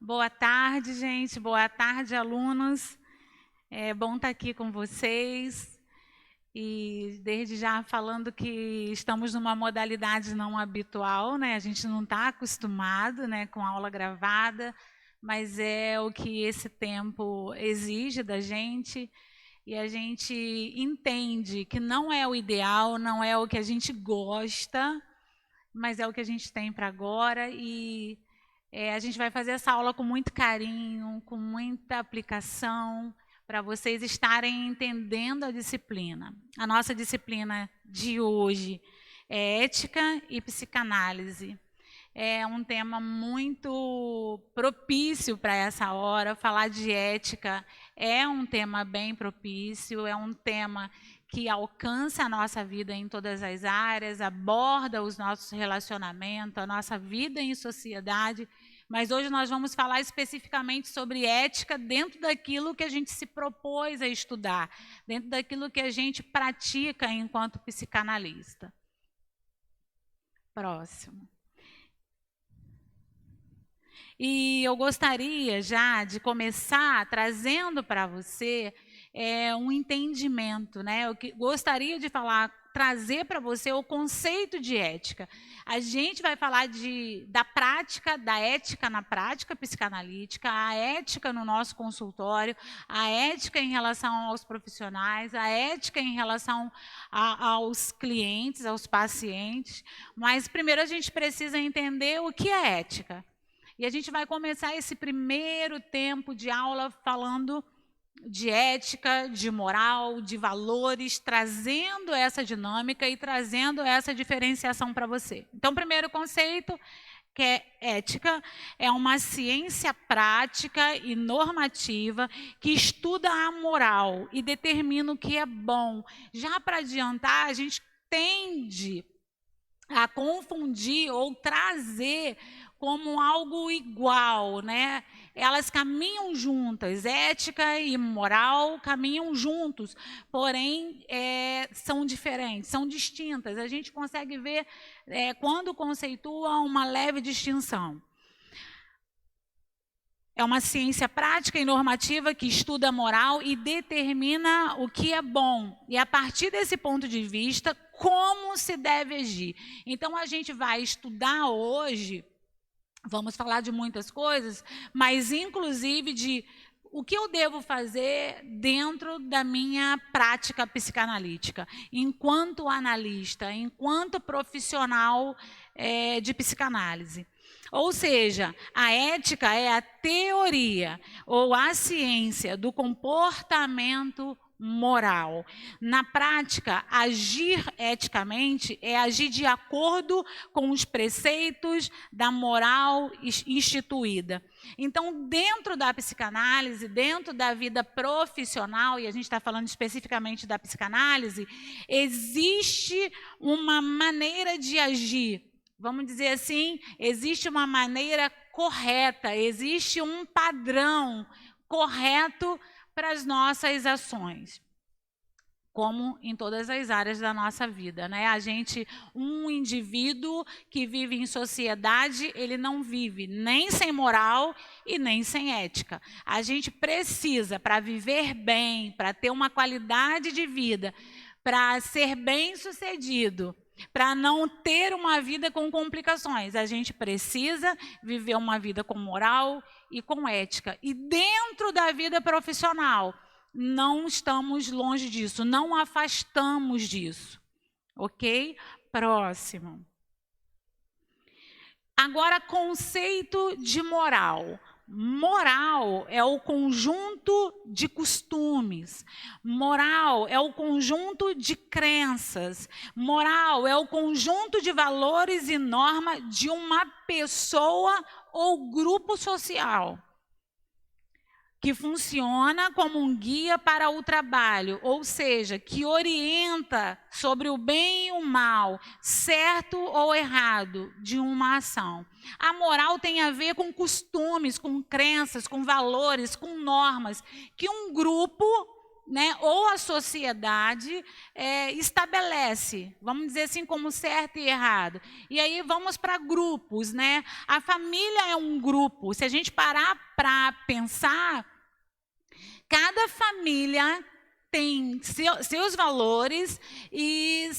Boa tarde, gente. Boa tarde, alunos. É bom estar aqui com vocês. E desde já falando que estamos numa modalidade não habitual, né? A gente não está acostumado, né, com aula gravada, mas é o que esse tempo exige da gente. E a gente entende que não é o ideal, não é o que a gente gosta, mas é o que a gente tem para agora. E a gente vai fazer essa aula com muito carinho, com muita aplicação, para vocês estarem entendendo a disciplina. A nossa disciplina de hoje é ética e psicanálise. É um tema muito propício para essa hora. Falar de ética é um tema bem propício, é um tema que alcança a nossa vida em todas as áreas, aborda os nossos relacionamentos, a nossa vida em sociedade. Mas hoje nós vamos falar especificamente sobre ética dentro daquilo que a gente se propôs a estudar, dentro daquilo que a gente pratica enquanto psicanalista. Próximo. E eu gostaria já de começar trazendo para você um entendimento, né? Eu gostaria de trazer para você o conceito de ética. A gente vai falar da prática, da ética na prática psicanalítica, a ética no nosso consultório, a ética em relação aos profissionais, a ética em relação aos clientes, aos pacientes. Mas primeiro a gente precisa entender o que é ética. E a gente vai começar esse primeiro tempo de aula falando de ética, de moral, de valores, trazendo essa dinâmica e trazendo essa diferenciação para você. Então, o primeiro conceito, que é ética, é uma ciência prática e normativa que estuda a moral e determina o que é bom. Já para adiantar, a gente tende a confundir ou trazer como algo igual, né? Elas caminham juntas, ética e moral caminham juntos, porém são diferentes, são distintas. A gente consegue ver, quando conceitua, uma leve distinção. É uma ciência prática e normativa que estuda a moral e determina o que é bom. E a partir desse ponto de vista, como se deve agir. Então, a gente vai estudar hoje, vamos falar de muitas coisas, mas inclusive de o que eu devo fazer dentro da minha prática psicanalítica, enquanto analista, enquanto profissional de psicanálise. Ou seja, a ética é a teoria ou a ciência do comportamento moral. Na prática, agir eticamente é agir de acordo com os preceitos da moral instituída. Então, dentro da psicanálise, dentro da vida profissional, e a gente está falando especificamente da psicanálise, existe uma maneira de agir. Vamos dizer assim, existe uma maneira correta, existe um padrão correto para as nossas ações, como em todas as áreas da nossa vida, né? Um indivíduo que vive em sociedade, ele não vive nem sem moral e nem sem ética. A gente precisa, para viver bem, para ter uma qualidade de vida, para ser bem-sucedido, para não ter uma vida com complicações, a gente precisa viver uma vida com moral e com ética. E dentro da vida profissional, não estamos longe disso, não afastamos disso. Ok? Próximo. Agora, conceito de moral. Moral é o conjunto de costumes, moral é o conjunto de crenças, moral é o conjunto de valores e normas de uma pessoa ou grupo social, que funciona como um guia para o trabalho, ou seja, que orienta sobre o bem e o mal, certo ou errado de uma ação. A moral tem a ver com costumes, com crenças, com valores, com normas que um grupo né, ou a sociedade estabelece, vamos dizer assim, como certo e errado. E aí vamos para grupos, né? A família é um grupo. Se a gente parar para pensar, cada família tem seus valores e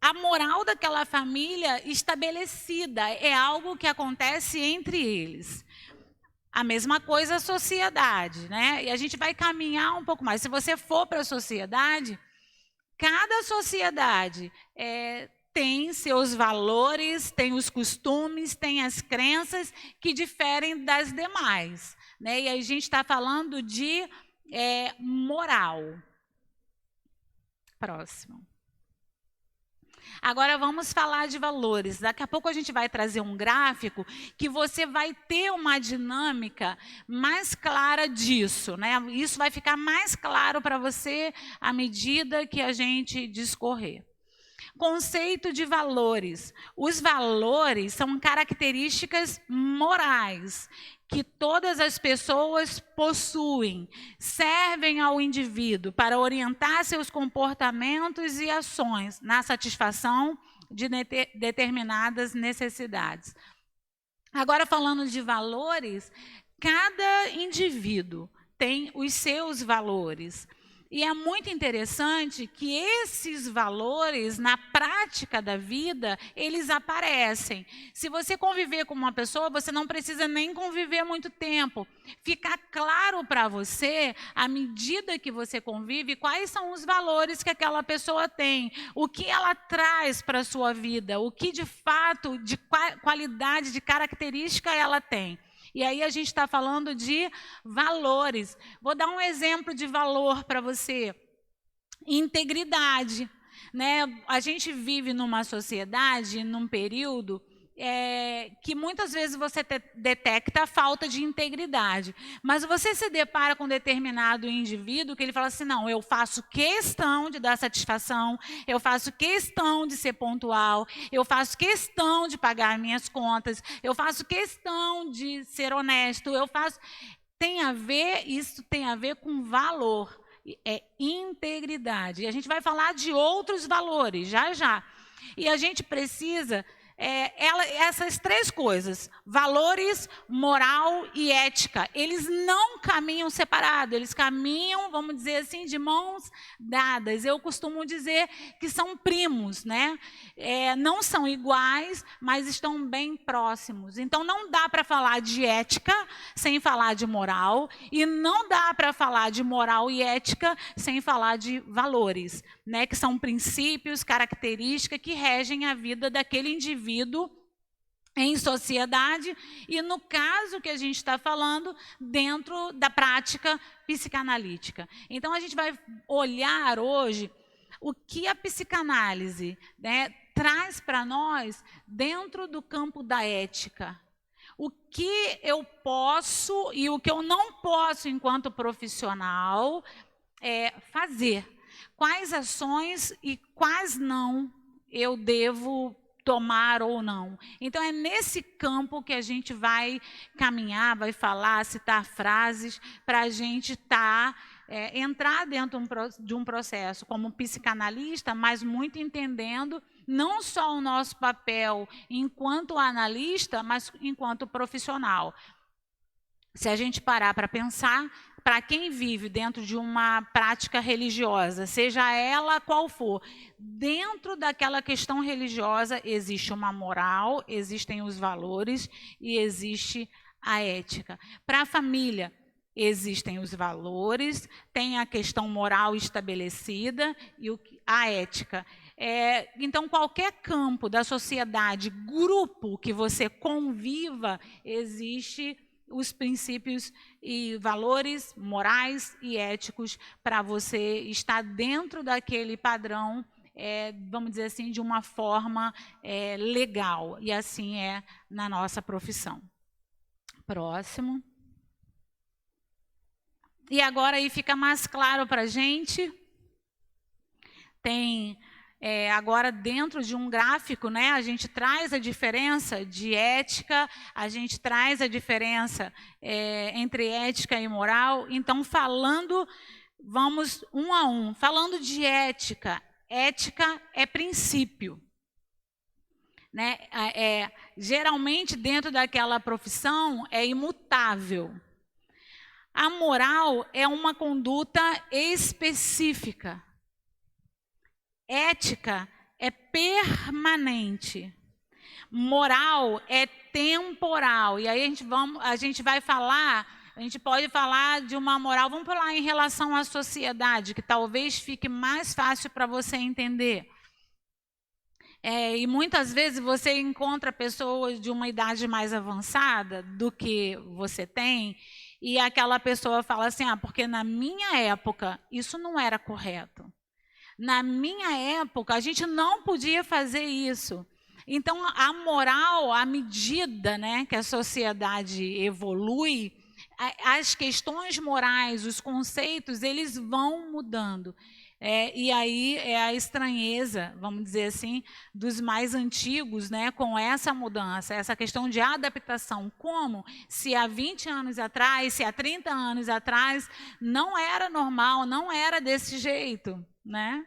a moral daquela família estabelecida. É algo que acontece entre eles. A mesma coisa a sociedade, né? E a gente vai caminhar um pouco mais. Se você for para a sociedade, cada sociedade tem seus valores, tem os costumes, tem as crenças que diferem das demais, né? E aí a gente está falando de moral. Próximo. Agora vamos falar de valores. Daqui a pouco a gente vai trazer um gráfico que você vai ter uma dinâmica mais clara disso, né? Isso vai ficar mais claro para você à medida que a gente discorrer. Conceito de valores. Os valores são características morais que todas as pessoas possuem, servem ao indivíduo para orientar seus comportamentos e ações na satisfação de determinadas necessidades. Agora, falando de valores, cada indivíduo tem os seus valores. E é muito interessante que esses valores, na prática da vida, eles aparecem. Se você conviver com uma pessoa, você não precisa nem conviver muito tempo. Fica claro para você, à medida que você convive, quais são os valores que aquela pessoa tem, o que ela traz para a sua vida, o que de fato, de qualidade, de característica ela tem. E aí a gente está falando de valores. Vou dar um exemplo de valor para você. Integridade, né? A gente vive numa sociedade, num período que muitas vezes você detecta a falta de integridade. Mas você se depara com um determinado indivíduo que ele fala assim, não, eu faço questão de dar satisfação, eu faço questão de ser pontual, eu faço questão de pagar minhas contas, eu faço questão de ser honesto, isso tem a ver com valor, é integridade. E a gente vai falar de outros valores, já. E a gente precisa... essas três coisas, valores, moral e ética, eles não caminham separados, eles caminham, vamos dizer assim, de mãos dadas. Eu costumo dizer que são primos, né? Não são iguais, mas estão bem próximos. Então, não dá para falar de ética sem falar de moral, e não dá para falar de moral e ética sem falar de valores, né? Que são princípios, características que regem a vida daquele indivíduo em sociedade e, no caso que a gente está falando, dentro da prática psicanalítica. Então, a gente vai olhar hoje o que a psicanálise, né, traz para nós dentro do campo da ética. O que eu posso e o que eu não posso, enquanto profissional, fazer. Quais ações e quais não eu devo tomar ou não. Então, é nesse campo que a gente vai caminhar, vai falar, citar frases, para a gente entrar dentro de um processo como psicanalista, mas muito entendendo não só o nosso papel enquanto analista, mas enquanto profissional. Se a gente parar para pensar, para quem vive dentro de uma prática religiosa, seja ela qual for, dentro daquela questão religiosa existe uma moral, existem os valores e existe a ética. Para a família, existem os valores, tem a questão moral estabelecida e a ética. Então, qualquer campo da sociedade, grupo que você conviva, existe os princípios e valores morais e éticos para você estar dentro daquele padrão, vamos dizer assim, de uma forma legal. E assim é na nossa profissão. Próximo. E agora aí fica mais claro para a gente. Tem... agora, dentro de um gráfico, né, a gente traz a diferença de ética, a gente traz a diferença entre ética e moral. Então, falando vamos um a um. Falando de ética, ética é princípio, né? Geralmente, dentro daquela profissão, é imutável. A moral é uma conduta específica. Ética é permanente. Moral é temporal. E aí a gente vai falar, a gente pode falar de uma moral, vamos falar em relação à sociedade, que talvez fique mais fácil para você entender. E muitas vezes você encontra pessoas de uma idade mais avançada do que você tem, e aquela pessoa fala assim, porque na minha época isso não era correto. Na minha época a gente não podia fazer isso. Então a moral, à medida, né, que a sociedade evolui, as questões morais, os conceitos, eles vão mudando. E aí é a estranheza, vamos dizer assim, dos mais antigos, né, com essa mudança, essa questão de adaptação. Como se há 20 anos atrás, se há 30 anos atrás, não era normal, não era desse jeito, né?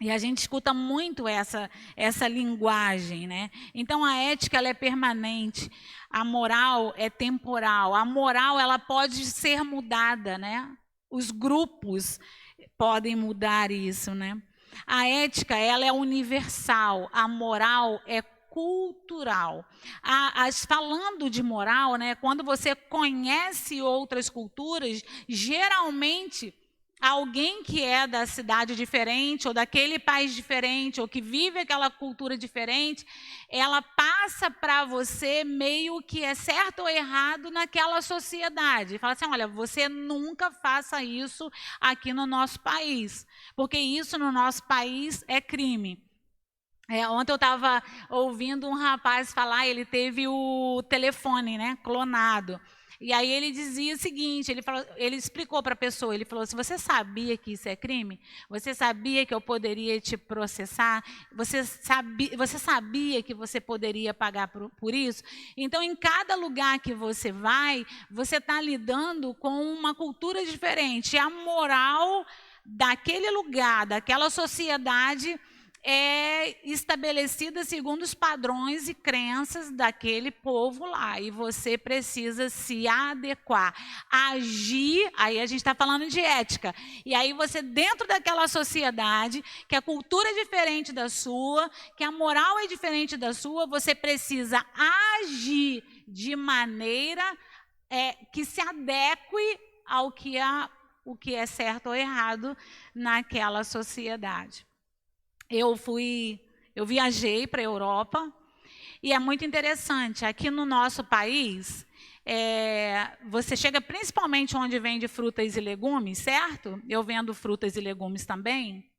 E a gente escuta muito essa linguagem, né? Então a ética ela é permanente, a moral é temporal, a moral ela pode ser mudada, né? Os grupos podem mudar isso, né? A ética ela é universal, a moral é cultural. Falando de moral, né? Quando você conhece outras culturas, geralmente alguém que é da cidade diferente, ou daquele país diferente, ou que vive aquela cultura diferente, ela passa para você meio que é certo ou errado naquela sociedade. Fala assim, olha, você nunca faça isso aqui no nosso país, porque isso no nosso país é crime. Ontem eu estava ouvindo um rapaz falar, ele teve o telefone, né, clonado. E aí ele dizia o seguinte, ele explicou para a pessoa, ele falou assim, você sabia que isso é crime? Você sabia que eu poderia te processar? Você sabia que você poderia pagar por isso? Então, em cada lugar que você vai, você está lidando com uma cultura diferente. A moral daquele lugar, daquela sociedade, é estabelecida segundo os padrões e crenças daquele povo lá. E você precisa se adequar, agir, aí a gente está falando de ética. E aí você, dentro daquela sociedade, que a cultura é diferente da sua, que a moral é diferente da sua, você precisa agir de maneira que se adeque ao o que é certo ou errado naquela sociedade. Eu viajei para a Europa e é muito interessante. Aqui no nosso país, você chega principalmente onde vende frutas e legumes, certo? Eu vendo frutas e legumes também.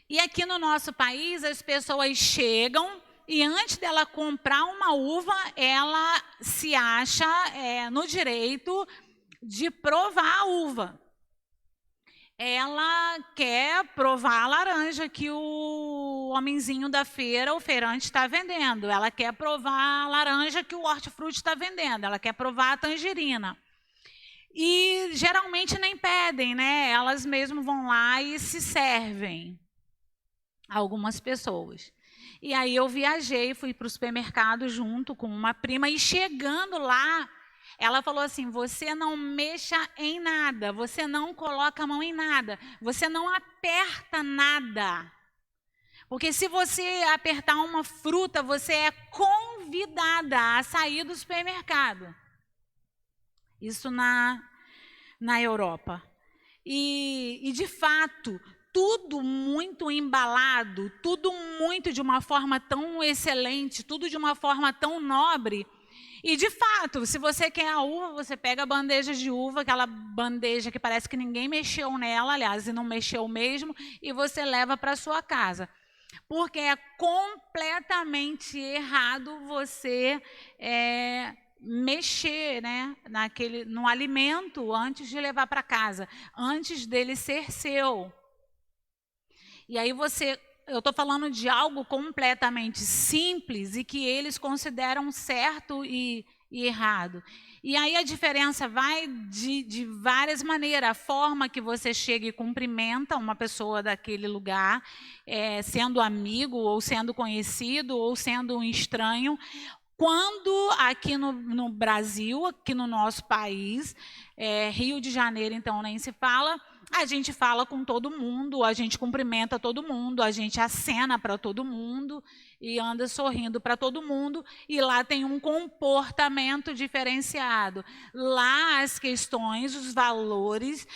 E aqui no nosso país, as pessoas chegam e antes dela comprar uma uva, ela se acha no direito de provar a uva. Ela quer provar a laranja que o homenzinho da feira, o feirante, está vendendo. Ela quer provar a laranja que o hortifruti está vendendo. Ela quer provar a tangerina. E geralmente nem pedem, né? Elas mesmo vão lá e se servem. Algumas pessoas. E aí eu viajei, fui para o supermercado junto com uma prima e chegando lá, ela falou assim, você não mexa em nada, você não coloca a mão em nada, você não aperta nada. Porque se você apertar uma fruta, você é convidada a sair do supermercado. Isso na Europa. E de fato, tudo muito embalado, tudo muito de uma forma tão excelente, tudo de uma forma tão nobre. E, de fato, se você quer a uva, você pega a bandeja de uva, aquela bandeja que parece que ninguém mexeu nela, aliás, e não mexeu mesmo, e você leva para a sua casa. Porque é completamente errado você mexer, né, no alimento antes de levar para casa, antes dele ser seu. E aí eu estou falando de algo completamente simples e que eles consideram certo e e errado. E aí a diferença vai de várias maneiras. A forma que você chega e cumprimenta uma pessoa daquele lugar, sendo amigo, ou sendo conhecido, ou sendo um estranho. Quando aqui no Brasil, aqui no nosso país, Rio de Janeiro, então nem se fala, a gente fala com todo mundo, a gente cumprimenta todo mundo, a gente acena para todo mundo e anda sorrindo para todo mundo, e lá tem um comportamento diferenciado. Lá as questões, os valores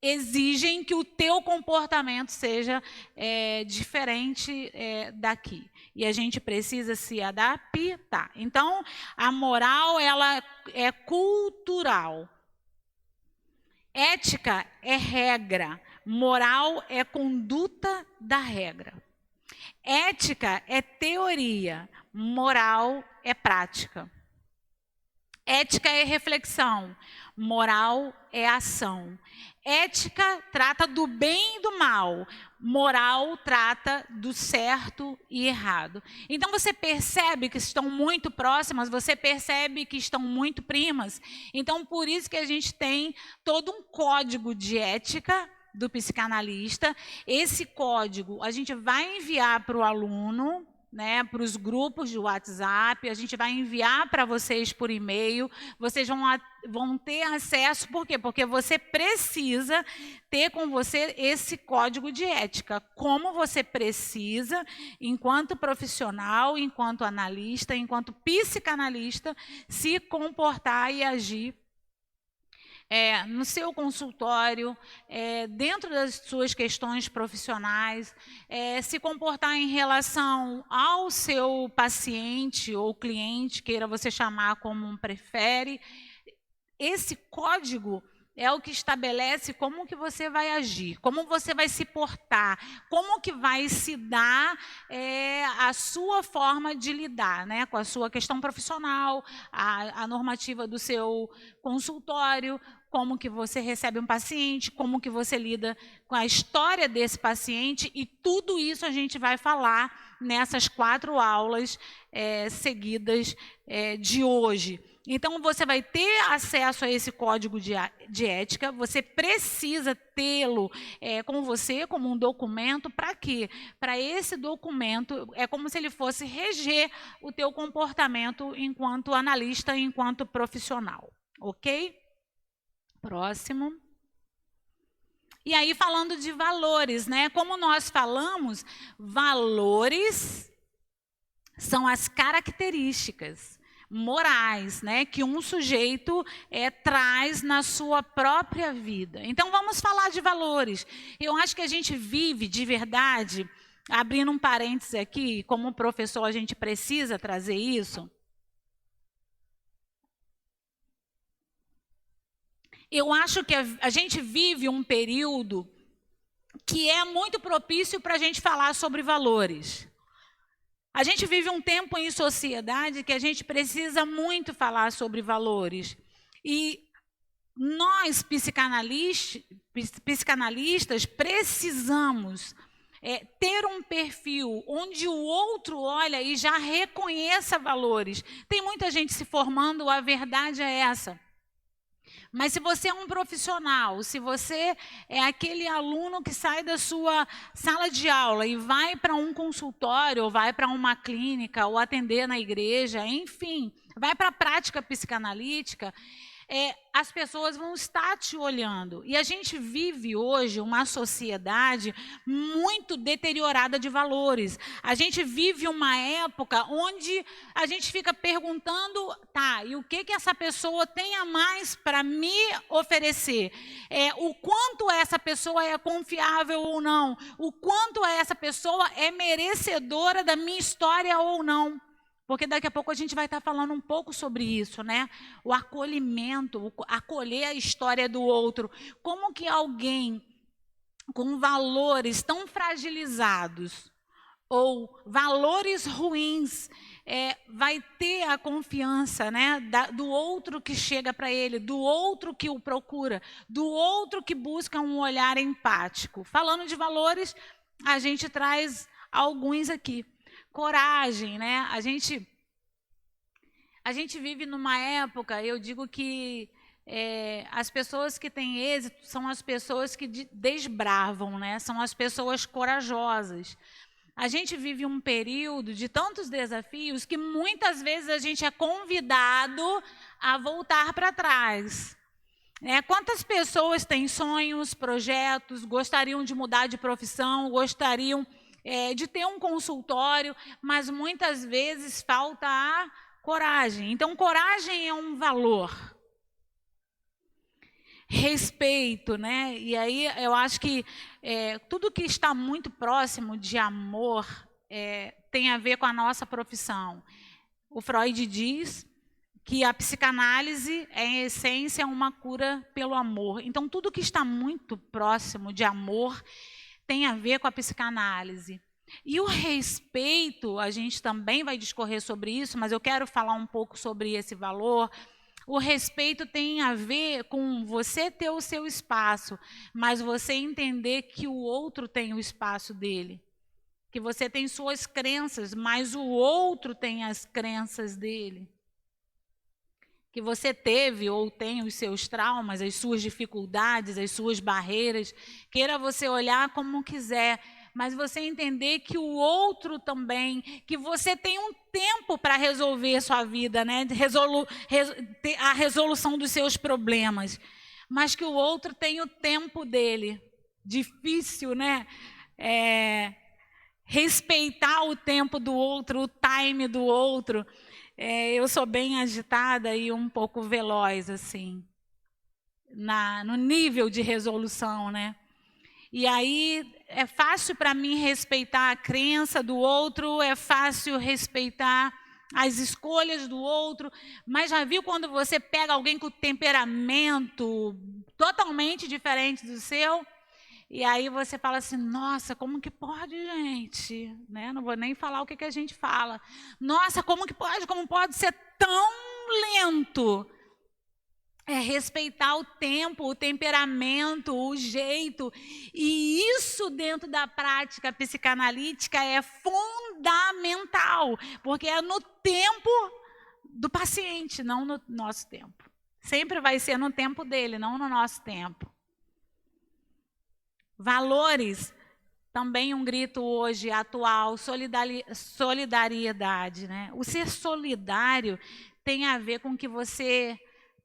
exigem que o teu comportamento seja diferente daqui. E a gente precisa se adaptar. Então, a moral, ela é cultural. Ética é regra. Moral é conduta da regra. Ética é teoria. Moral é prática. Ética é reflexão. Moral é ação. Ética trata do bem e do mal. Moral trata do certo e errado. Então você percebe que estão muito próximas, você percebe que estão muito primas. Então por isso que a gente tem todo um código de ética do psicanalista. Esse código a gente vai enviar para o aluno, né, para os grupos de WhatsApp, a gente vai enviar para vocês por e-mail, vocês vão ter acesso, por quê? Porque você precisa ter com você esse código de ética, como você precisa, enquanto profissional, enquanto analista, enquanto psicanalista, se comportar e agir no seu consultório, dentro das suas questões profissionais, se comportar em relação ao seu paciente ou cliente, queira você chamar como prefere. Esse código é o que estabelece como que você vai agir, como você vai se portar, como que vai se dar a sua forma de lidar, né, com a sua questão profissional, a normativa do seu consultório, como que você recebe um paciente, como que você lida com a história desse paciente, e tudo isso a gente vai falar nessas 4 aulas seguidas de hoje. Então, você vai ter acesso a esse código de ética, você precisa tê-lo com você como um documento. Para quê? Para esse documento, é como se ele fosse reger o teu comportamento enquanto analista, enquanto profissional. Ok? Próximo. E aí, falando de valores, né? Como nós falamos, valores são as características morais, né, que um sujeito traz na sua própria vida. Então, vamos falar de valores. Eu acho que a gente vive, de verdade, abrindo um parênteses aqui, como professor a gente precisa trazer isso. Eu acho que a gente vive um período que é muito propício para a gente falar sobre valores. A gente vive um tempo em sociedade que a gente precisa muito falar sobre valores. E nós, psicanalistas, precisamos ter um perfil onde o outro olha e já reconheça valores. Tem muita gente se formando, a verdade é essa. Mas se você é um profissional, se você é aquele aluno que sai da sua sala de aula e vai para um consultório, ou vai para uma clínica, ou atender na igreja, enfim, vai para a prática psicanalítica, as pessoas vão estar te olhando. E a gente vive hoje uma sociedade muito deteriorada de valores. A gente vive uma época onde a gente fica perguntando, tá, e o que essa pessoa tem a mais para me oferecer? O quanto essa pessoa é confiável ou não? O quanto essa pessoa é merecedora da minha história ou não? Porque daqui a pouco a gente vai estar falando um pouco sobre isso, né? O acolhimento, acolher a história do outro. Como que alguém com valores tão fragilizados ou valores ruins vai ter a confiança, né, do outro que chega para ele, do outro que o procura, do outro que busca um olhar empático? Falando de valores, a gente traz alguns aqui. Coragem, né? A gente A gente vive numa época, eu digo que as pessoas que têm êxito são as pessoas que desbravam, né? São as pessoas corajosas. A gente vive um período de tantos desafios que muitas vezes a gente é convidado a voltar para trás. Quantas pessoas têm sonhos, projetos, gostariam de mudar de profissão, gostariam de ter um consultório, mas muitas vezes falta a coragem. Então, coragem é um valor. Respeito, né? E aí eu acho que tudo que está muito próximo de amor tem a ver com a nossa profissão. O Freud diz que a psicanálise é, em essência, uma cura pelo amor. Então, tudo que está muito próximo de amor tem a ver com a psicanálise. E o respeito, a gente também vai discorrer sobre isso, mas eu quero falar um pouco sobre esse valor. O respeito tem a ver com você ter o seu espaço, mas você entender que o outro tem o espaço dele. Que você tem suas crenças, mas o outro tem as crenças dele. Que você teve ou tem os seus traumas, as suas dificuldades, as suas barreiras, queira você olhar como quiser, mas você entender que o outro também, que você tem um tempo para resolver a sua vida, né? A resolução dos seus problemas, mas que o outro tem o tempo dele. Difícil, né? Respeitar o tempo do outro, o time do outro. Eu sou bem agitada e um pouco veloz, assim, no nível de resolução, né? E aí é fácil para mim respeitar a crença do outro, é fácil respeitar as escolhas do outro, mas já viu quando você pega alguém com temperamento totalmente diferente do seu? E aí você fala assim, nossa, como que pode, gente? Né? Não vou nem falar o que a gente fala. Nossa, como que pode? Como pode ser tão lento? É respeitar o tempo, o temperamento, o jeito. E isso dentro da prática psicanalítica é fundamental, porque é no tempo do paciente, não no nosso tempo. Sempre vai ser no tempo dele, não no nosso tempo. Valores, também um grito hoje atual, solidariedade, né? O ser solidário tem a ver com o que você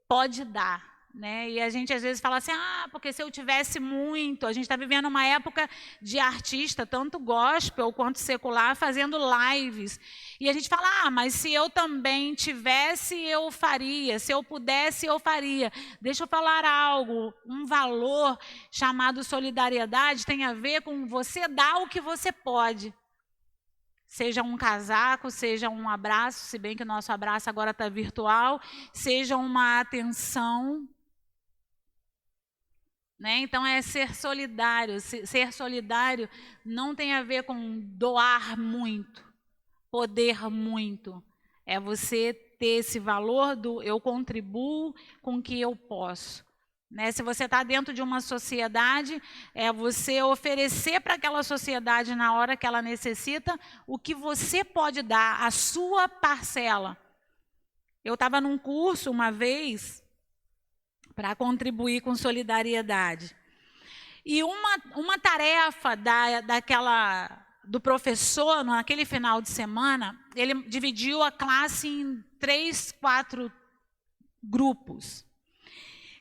pode dar, né? E a gente às vezes fala assim, porque se eu tivesse muito, a gente está vivendo uma época de artista, tanto gospel quanto secular, fazendo lives. E a gente fala, mas se eu também tivesse, eu faria. Se eu pudesse, eu faria. Deixa eu falar algo. Um valor chamado solidariedade tem a ver com você dar o que você pode. Seja um casaco, seja um abraço, se bem que o nosso abraço agora está virtual, seja uma atenção. Né? Então, é ser solidário. Ser solidário não tem a ver com doar muito. Poder muito. É você ter esse valor do eu contribuo com o que eu posso. Né? Se você está dentro de uma sociedade, é você oferecer para aquela sociedade na hora que ela necessita o que você pode dar, a sua parcela. Eu estava num curso uma vez para contribuir com solidariedade. E uma tarefa do professor, naquele final de semana, ele dividiu a classe em 3, 4 grupos.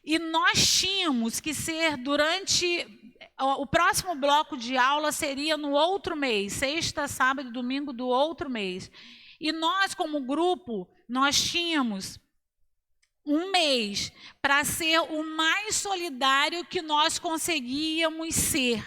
E nós tínhamos que ser o próximo bloco de aula seria no outro mês, sexta, sábado e domingo do outro mês. E nós, como grupo, nós tínhamos um mês para ser o mais solidário que nós conseguíamos ser.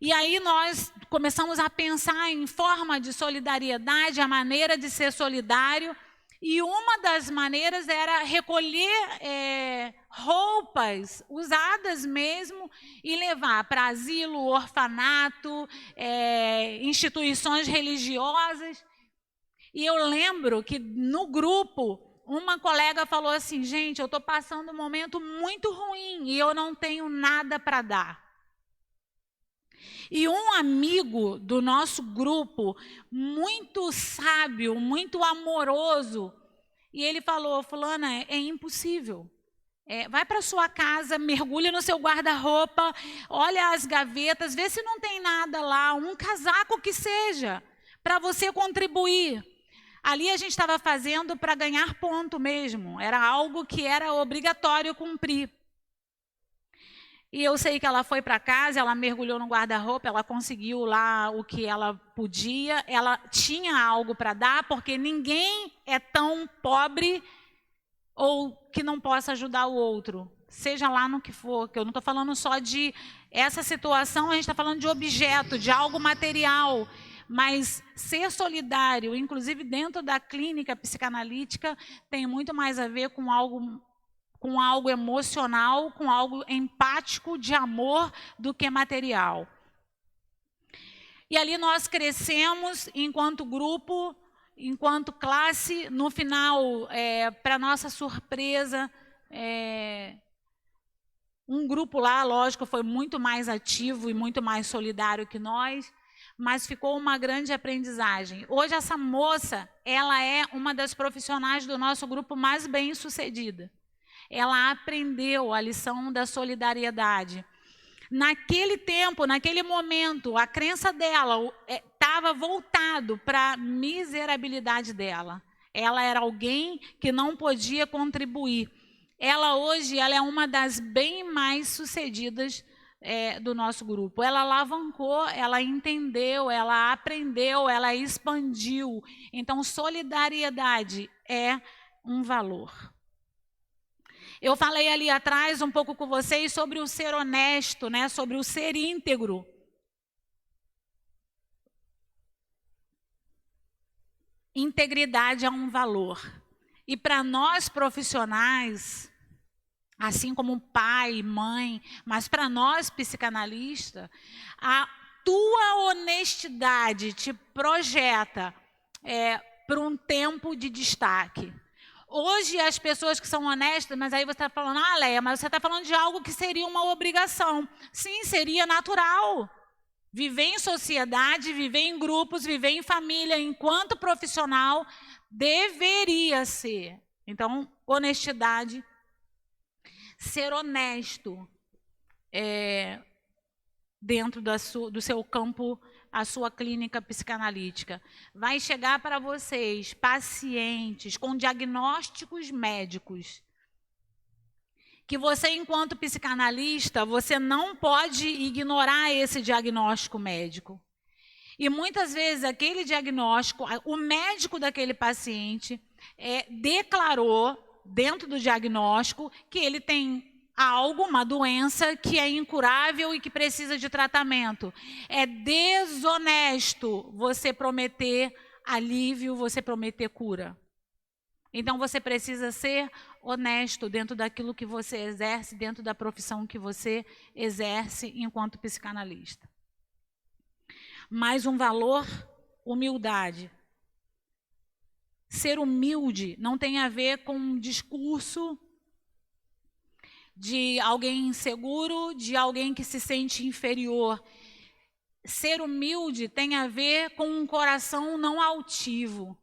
E aí nós começamos a pensar em forma de solidariedade, a maneira de ser solidário. E uma das maneiras era recolher roupas usadas mesmo e levar para asilo, orfanato, instituições religiosas. E eu lembro que no grupo, uma colega falou assim, gente, eu estou passando um momento muito ruim e eu não tenho nada para dar. E um amigo do nosso grupo, muito sábio, muito amoroso, e ele falou: fulana, é impossível. Vai para sua casa, mergulha no seu guarda-roupa, olha as gavetas, vê se não tem nada lá, um casaco que seja, para você contribuir. Ali a gente estava fazendo para ganhar ponto mesmo, era algo que era obrigatório cumprir. E eu sei que ela foi para casa, ela mergulhou no guarda-roupa, ela conseguiu lá o que ela podia, ela tinha algo para dar, porque ninguém é tão pobre ou que não possa ajudar o outro, seja lá no que for, que eu não estou falando só de essa situação, a gente está falando de objeto, de algo material, mas ser solidário, inclusive dentro da clínica psicanalítica, tem muito mais a ver com algo emocional, com algo empático, de amor, do que material. E ali nós crescemos enquanto grupo, enquanto classe. No final, para nossa surpresa, um grupo lá, lógico, foi muito mais ativo e muito mais solidário que nós, mas ficou uma grande aprendizagem. Hoje essa moça, ela é uma das profissionais do nosso grupo mais bem-sucedida. Ela aprendeu a lição da solidariedade. Naquele tempo, naquele momento, a crença dela estava voltado para a miserabilidade dela. Ela era alguém que não podia contribuir. Ela hoje ela é uma das bem mais sucedidas do nosso grupo. Ela alavancou, ela entendeu, ela aprendeu, ela expandiu. Então, solidariedade é um valor. Eu falei ali atrás um pouco com vocês sobre o ser honesto, né? Sobre o ser íntegro. Integridade é um valor. E para nós profissionais, assim como pai, mãe, mas para nós psicanalistas, a tua honestidade te projeta para um tempo de destaque. Hoje as pessoas que são honestas, mas aí você está falando, Leia, mas você está falando de algo que seria uma obrigação. Sim, seria natural. Viver em sociedade, viver em grupos, viver em família, enquanto profissional, deveria ser. Então, honestidade, ser honesto dentro do seu campo, a sua clínica psicanalítica. Vai chegar para vocês pacientes com diagnósticos médicos, que você, enquanto psicanalista, você não pode ignorar esse diagnóstico médico. E muitas vezes aquele diagnóstico, o médico daquele paciente declarou dentro do diagnóstico que ele tem algo, uma doença que é incurável e que precisa de tratamento. É desonesto você prometer alívio, você prometer cura. Então você precisa ser honesto dentro daquilo que você exerce, dentro da profissão que você exerce enquanto psicanalista. Mais um valor, humildade. Ser humilde não tem a ver com um discurso de alguém inseguro, de alguém que se sente inferior. Ser humilde tem a ver com um coração não altivo.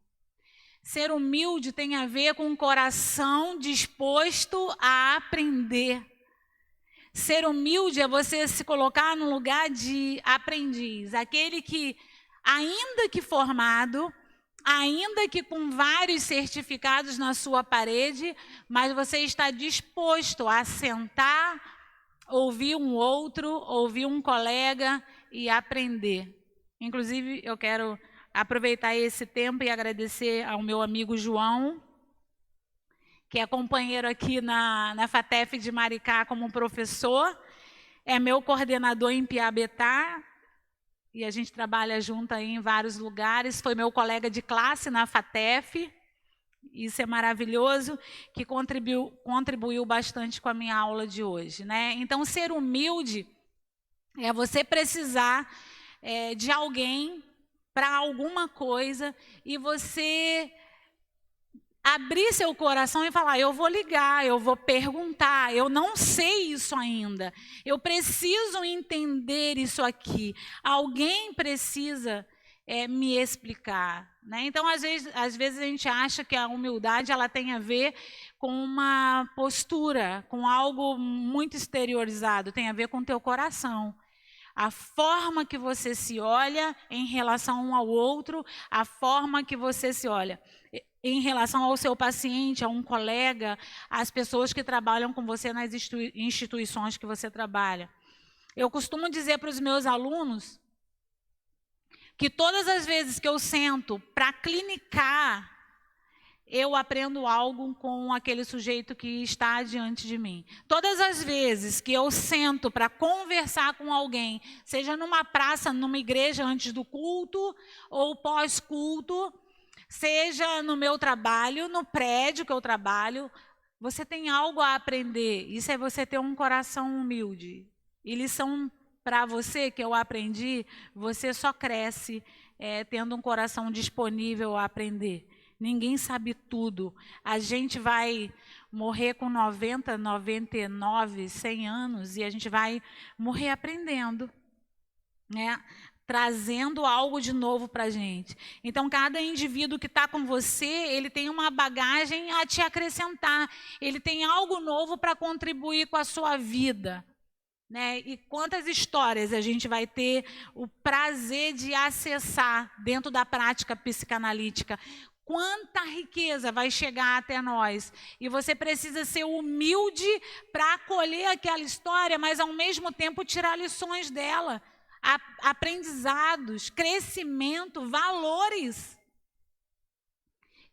Ser humilde tem a ver com um coração disposto a aprender. Ser humilde é você se colocar no lugar de aprendiz, aquele que, ainda que formado, ainda que com vários certificados na sua parede, mas você está disposto a sentar, ouvir um outro, ouvir um colega e aprender. Inclusive, eu quero aproveitar esse tempo e agradecer ao meu amigo João, que é companheiro aqui na FATEF de Maricá como professor, é meu coordenador em Piabetá, e a gente trabalha junto aí em vários lugares. Foi meu colega de classe na FATEF, isso é maravilhoso, que contribuiu bastante com a minha aula de hoje, né? Então, ser humilde é você precisar de alguém para alguma coisa e você abrir seu coração e falar, eu vou ligar, eu vou perguntar, eu não sei isso ainda, eu preciso entender isso aqui, alguém precisa me explicar, né? Então, às vezes a gente acha que a humildade ela tem a ver com uma postura, com algo muito exteriorizado, tem a ver com o teu coração. A forma que você se olha em relação um ao outro, a forma que você se olha em relação ao seu paciente, a um colega, às pessoas que trabalham com você nas instituições que você trabalha. Eu costumo dizer para os meus alunos que todas as vezes que eu sento para clinicar, eu aprendo algo com aquele sujeito que está diante de mim. Todas as vezes que eu sento para conversar com alguém, seja numa praça, numa igreja antes do culto ou pós-culto, seja no meu trabalho, no prédio que eu trabalho, você tem algo a aprender. Isso é você ter um coração humilde. E lição para você que eu aprendi, você só cresce tendo um coração disponível a aprender. Ninguém sabe tudo. A gente vai morrer com 90, 99, 100 anos e a gente vai morrer aprendendo, né? Trazendo algo de novo para a gente. Então, cada indivíduo que está com você, ele tem uma bagagem a te acrescentar. Ele tem algo novo para contribuir com a sua vida. Né? E quantas histórias a gente vai ter o prazer de acessar dentro da prática psicanalítica. Quanta riqueza vai chegar até nós. E você precisa ser humilde para acolher aquela história, mas ao mesmo tempo tirar lições dela. Aprendizados, crescimento, valores.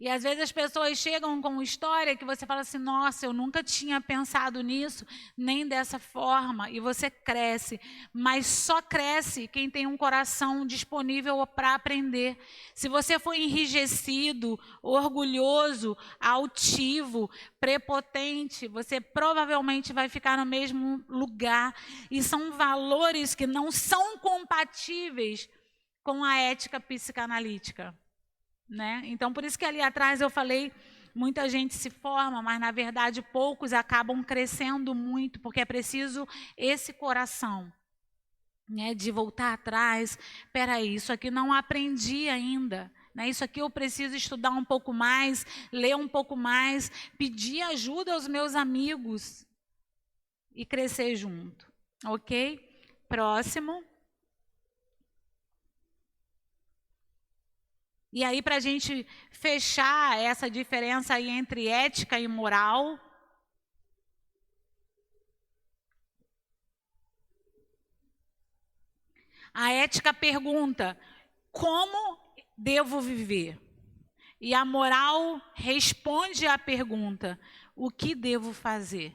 E às vezes as pessoas chegam com história que você fala assim, nossa, eu nunca tinha pensado nisso, nem dessa forma. E você cresce, mas só cresce quem tem um coração disponível para aprender. Se você for enrijecido, orgulhoso, altivo, prepotente, você provavelmente vai ficar no mesmo lugar. E são valores que não são compatíveis com a ética psicanalítica. Né? Então, por isso que ali atrás eu falei, muita gente se forma, mas na verdade poucos acabam crescendo muito, porque é preciso esse coração, né, de voltar atrás, espera aí, isso aqui não aprendi ainda, né? Isso aqui eu preciso estudar um pouco mais, ler um pouco mais, pedir ajuda aos meus amigos e crescer junto, ok? Próximo. E aí, para a gente fechar essa diferença aí entre ética e moral, a ética pergunta, como devo viver? E a moral responde à pergunta, o que devo fazer?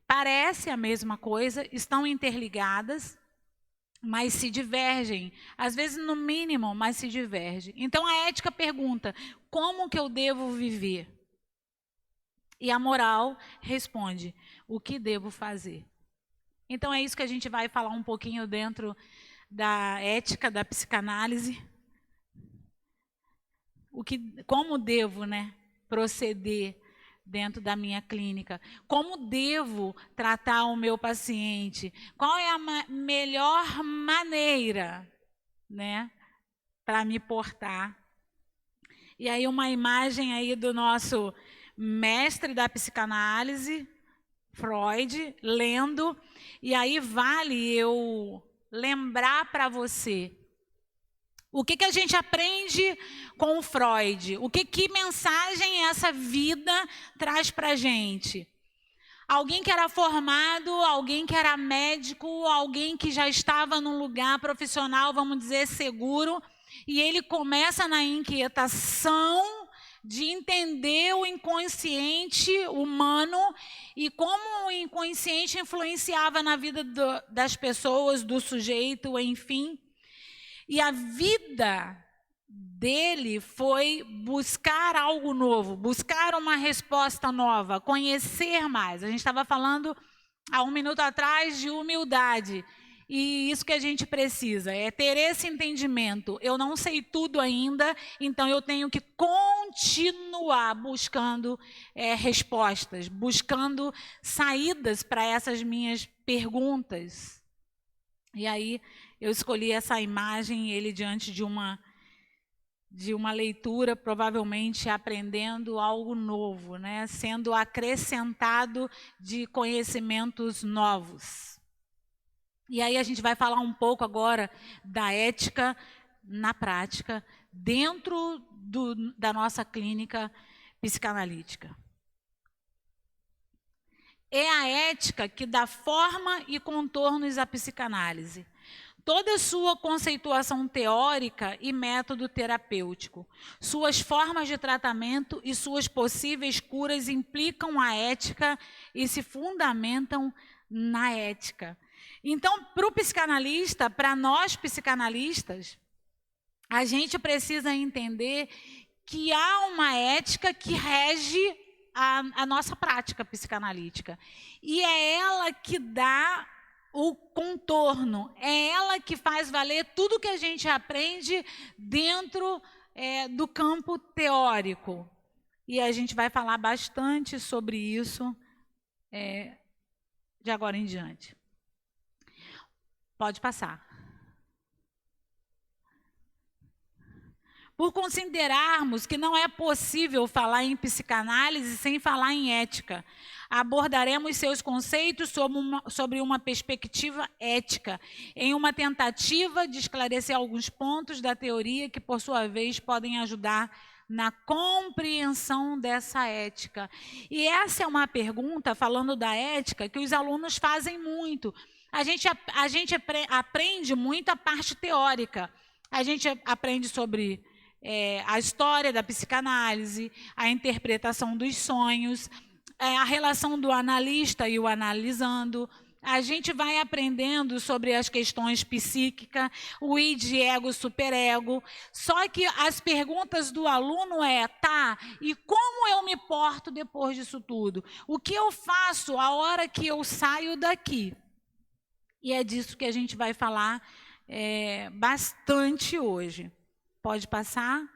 Parece a mesma coisa, estão interligadas, mas se divergem, às vezes no mínimo, mas se divergem. Então a ética pergunta, como que eu devo viver? E a moral responde, o que devo fazer? Então é isso que a gente vai falar um pouquinho dentro da ética da psicanálise. Como devo, né, proceder dentro da minha clínica? Como devo tratar o meu paciente? Qual é a melhor maneira, né, para me portar? E aí uma imagem aí do nosso mestre da psicanálise, Freud, lendo, e aí vale eu lembrar para você o que a gente aprende com o Freud? Que mensagem essa vida traz para a gente? Alguém que era formado, alguém que era médico, alguém que já estava num lugar profissional, vamos dizer, seguro, e ele começa na inquietação de entender o inconsciente humano e como o inconsciente influenciava na vida das pessoas, do sujeito, enfim. E a vida dele foi buscar algo novo, buscar uma resposta nova, conhecer mais. A gente estava falando há um minuto atrás de humildade. E isso que a gente precisa é ter esse entendimento. Eu não sei tudo ainda, então eu tenho que continuar buscando respostas, buscando saídas para essas minhas perguntas. E aí eu escolhi essa imagem, ele diante de uma leitura, provavelmente aprendendo algo novo, né? Sendo acrescentado de conhecimentos novos. E aí a gente vai falar um pouco agora da ética na prática, dentro da nossa clínica psicanalítica. É a ética que dá forma e contornos à psicanálise. Toda a sua conceituação teórica e método terapêutico, suas formas de tratamento e suas possíveis curas implicam a ética e se fundamentam na ética. Então, para o psicanalista, para nós psicanalistas, a gente precisa entender que há uma ética que rege a nossa prática psicanalítica. E é ela que dá o contorno, é ela que faz valer tudo que a gente aprende dentro do campo teórico. E a gente vai falar bastante sobre isso de agora em diante. Pode passar. Por considerarmos que não é possível falar em psicanálise sem falar em ética, abordaremos seus conceitos sobre uma perspectiva ética, em uma tentativa de esclarecer alguns pontos da teoria que, por sua vez, podem ajudar na compreensão dessa ética. E essa é uma pergunta, falando da ética, que os alunos fazem muito. A gente aprende muito a parte teórica. A gente aprende sobre a história da psicanálise, a interpretação dos sonhos, a relação do analista e o analisando. A gente vai aprendendo sobre as questões psíquicas, o id, ego, superego. Só que as perguntas do aluno tá, e como eu me porto depois disso tudo? O que eu faço a hora que eu saio daqui? E é disso que a gente vai falar bastante hoje. Pode passar?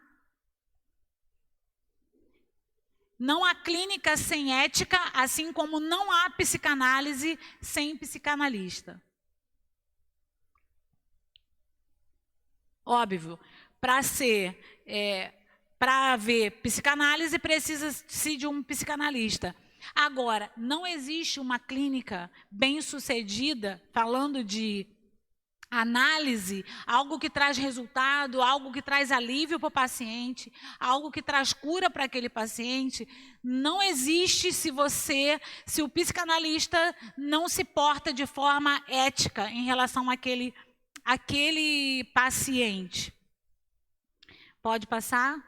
Não há clínica sem ética, assim como não há psicanálise sem psicanalista. Óbvio, para haver psicanálise, precisa-se de um psicanalista. Agora, não existe uma clínica bem-sucedida, falando de análise, algo que traz resultado, algo que traz alívio para o paciente, algo que traz cura para aquele paciente. Não existe se o psicanalista não se porta de forma ética em relação àquele paciente. Pode passar?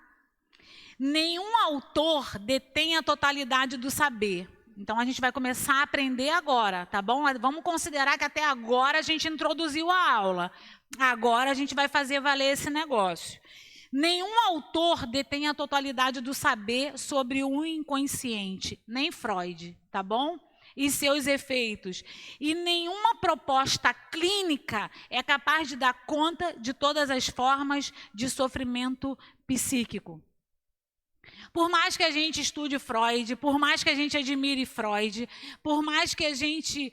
Nenhum autor detém a totalidade do saber. Então, a gente vai começar a aprender agora, tá bom? Vamos considerar que até agora a gente introduziu a aula. Agora a gente vai fazer valer esse negócio. Nenhum autor detém a totalidade do saber sobre o inconsciente, nem Freud, tá bom? E seus efeitos. E nenhuma proposta clínica é capaz de dar conta de todas as formas de sofrimento psíquico. Por mais que a gente estude Freud, por mais que a gente admire Freud, por mais que a gente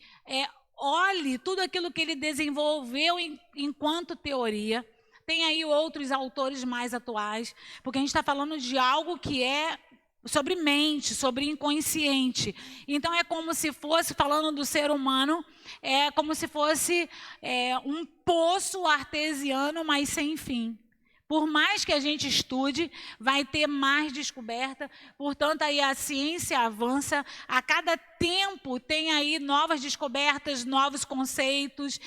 olhe tudo aquilo que ele desenvolveu enquanto teoria, tem aí outros autores mais atuais, porque a gente está falando de algo que é sobre mente, sobre inconsciente. Então, é como se fosse, falando do ser humano, é como se fosse um poço artesiano, mas sem fim. Por mais que a gente estude, vai ter mais descoberta. Portanto, aí a ciência avança. A cada tempo tem aí novas descobertas, novos conceitos.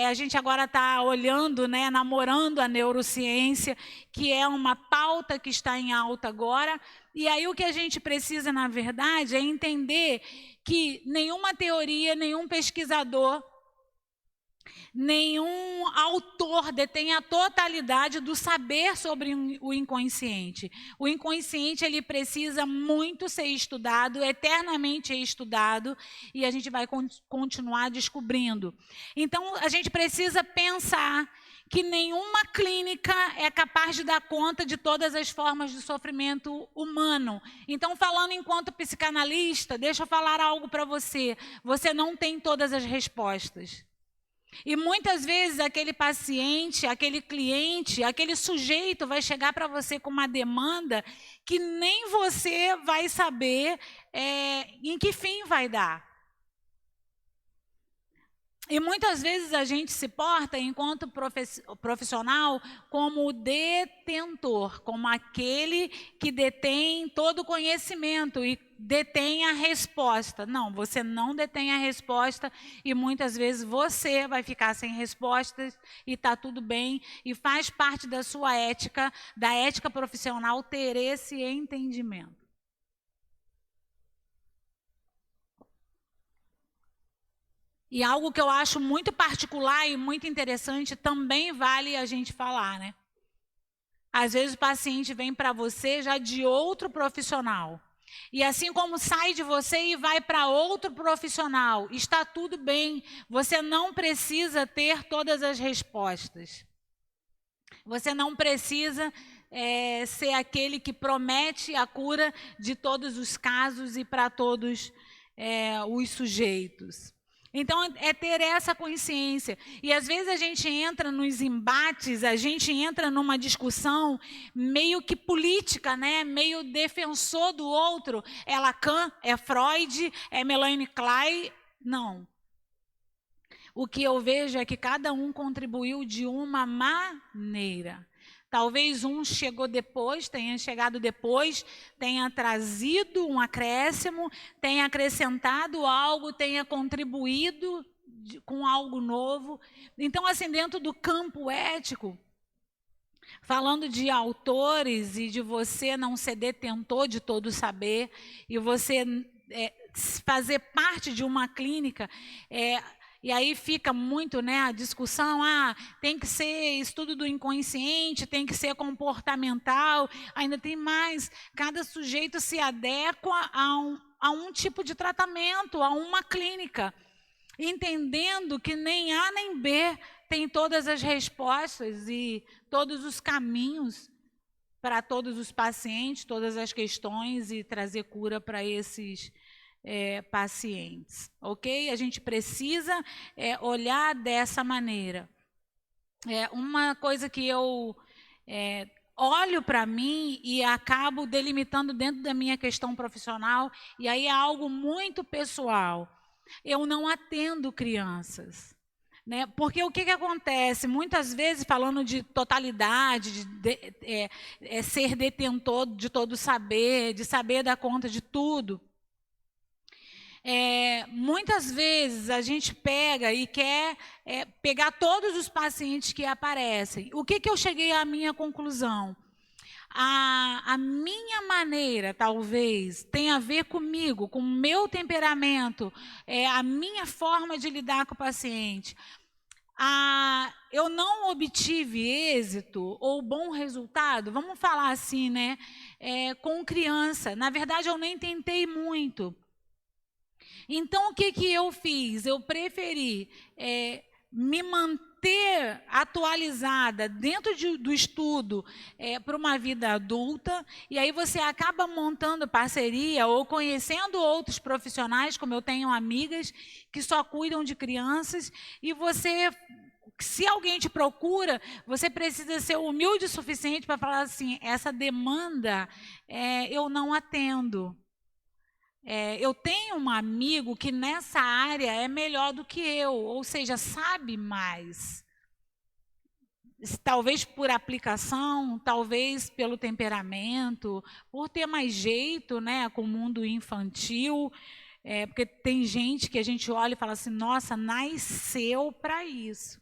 A gente agora está olhando, namorando a neurociência, que é uma pauta que está em alta agora. E aí o que a gente precisa, na verdade, é entender que nenhuma teoria, nenhum pesquisador Nenhum autor detém a totalidade do saber sobre o inconsciente. O inconsciente, ele precisa muito ser estudado, eternamente estudado, e a gente vai continuar descobrindo. Então, a gente precisa pensar que nenhuma clínica é capaz de dar conta de todas as formas de sofrimento humano. Então, falando enquanto psicanalista, deixa eu falar algo para você. Você não tem todas as respostas. E muitas vezes aquele paciente, aquele cliente, aquele sujeito vai chegar para você com uma demanda que nem você vai saber em que fim vai dar. E muitas vezes a gente se porta, enquanto profissional, como o detentor, como aquele que detém todo o conhecimento e detém a resposta. Não, você não detém a resposta e muitas vezes você vai ficar sem respostas e está tudo bem. E faz parte da sua ética, da ética profissional, ter esse entendimento. E algo que eu acho muito particular e muito interessante também vale a gente falar, né? Às vezes o paciente vem para você já de outro profissional. E assim como sai de você e vai para outro profissional, está tudo bem. Você não precisa ter todas as respostas. Você não precisa ser aquele que promete a cura de todos os casos e para todos os sujeitos. Então, é ter essa consciência. E, às vezes, a gente entra nos embates, a gente entra numa discussão meio que política, né? Meio defensor do outro. É Lacan, é Freud, é Melanie Klein. Não. O que eu vejo é que cada um contribuiu de uma maneira. Talvez um chegou depois, tenha chegado depois, tenha trazido um acréscimo, tenha acrescentado algo, tenha contribuído com algo novo. Então, assim, dentro do campo ético, falando de autores e de você não ser detentor de todo o saber, e você fazer parte de uma clínica, e aí fica muito, né, a discussão, tem que ser estudo do inconsciente, tem que ser comportamental, ainda tem mais, cada sujeito se adequa a um tipo de tratamento, a uma clínica, entendendo que nem A nem B tem todas as respostas e todos os caminhos para todos os pacientes, todas as questões e trazer cura para esses pacientes, ok? A gente precisa olhar dessa maneira. Uma coisa que eu olho para mim e acabo delimitando dentro da minha questão profissional, e aí é algo muito pessoal. Eu não atendo crianças. Né? Porque o que acontece? Muitas vezes, falando de totalidade, de ser detentor de todo saber, de saber dar conta de tudo, muitas vezes a gente pega e quer pegar todos os pacientes que aparecem. O que eu cheguei à minha conclusão? A minha maneira, talvez, tem a ver comigo, com o meu temperamento, a minha forma de lidar com o paciente. Eu não obtive êxito ou bom resultado, vamos falar assim, né? Com criança. Na verdade, eu nem tentei muito. Então, o que eu fiz? Eu preferi me manter atualizada dentro do estudo para uma vida adulta, e aí você acaba montando parceria ou conhecendo outros profissionais, como eu tenho amigas que só cuidam de crianças, e você, se alguém te procura, você precisa ser humilde o suficiente para falar assim, essa demanda eu não atendo. Eu tenho um amigo que nessa área é melhor do que eu, ou seja, sabe mais. Talvez por aplicação, talvez pelo temperamento, por ter mais jeito, né, com o mundo infantil, porque tem gente que a gente olha e fala assim, nossa, nasceu para isso.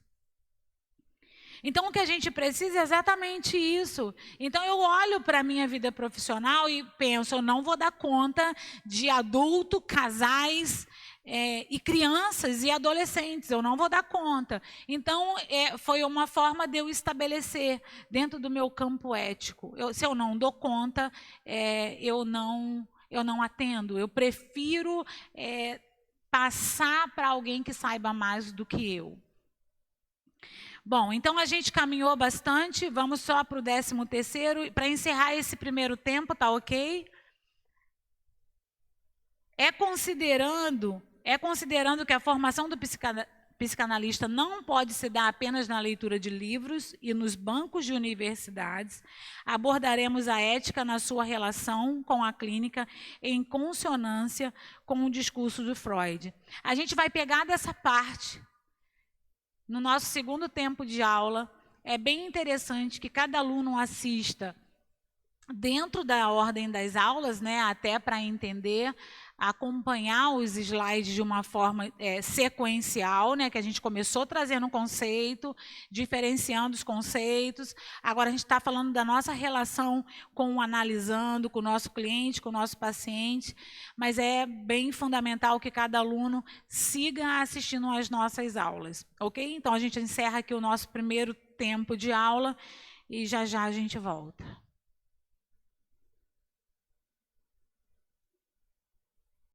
Então, o que a gente precisa é exatamente isso. Então, eu olho para a minha vida profissional e penso, eu não vou dar conta de adulto, casais, e crianças e adolescentes, eu não vou dar conta. Então, foi uma forma de eu estabelecer dentro do meu campo ético. Se eu não dou conta, eu não atendo. Eu prefiro passar para alguém que saiba mais do que eu. Bom, então a gente caminhou bastante, vamos só para o 13º, para encerrar esse primeiro tempo, tá ok? Considerando que a formação do psicanalista não pode se dar apenas na leitura de livros e nos bancos de universidades, abordaremos a ética na sua relação com a clínica em consonância com o discurso do Freud. A gente vai pegar dessa parte no nosso segundo tempo de aula. É bem interessante que cada aluno assista dentro da ordem das aulas, né, até para entender, acompanhar os slides de uma forma sequencial, né, que a gente começou trazendo um conceito, diferenciando os conceitos. Agora a gente está falando da nossa relação com o analisando, com o nosso cliente, com o nosso paciente, mas é bem fundamental que cada aluno siga assistindo às nossas aulas, ok? Então a gente encerra aqui o nosso primeiro tempo de aula e já já a gente volta.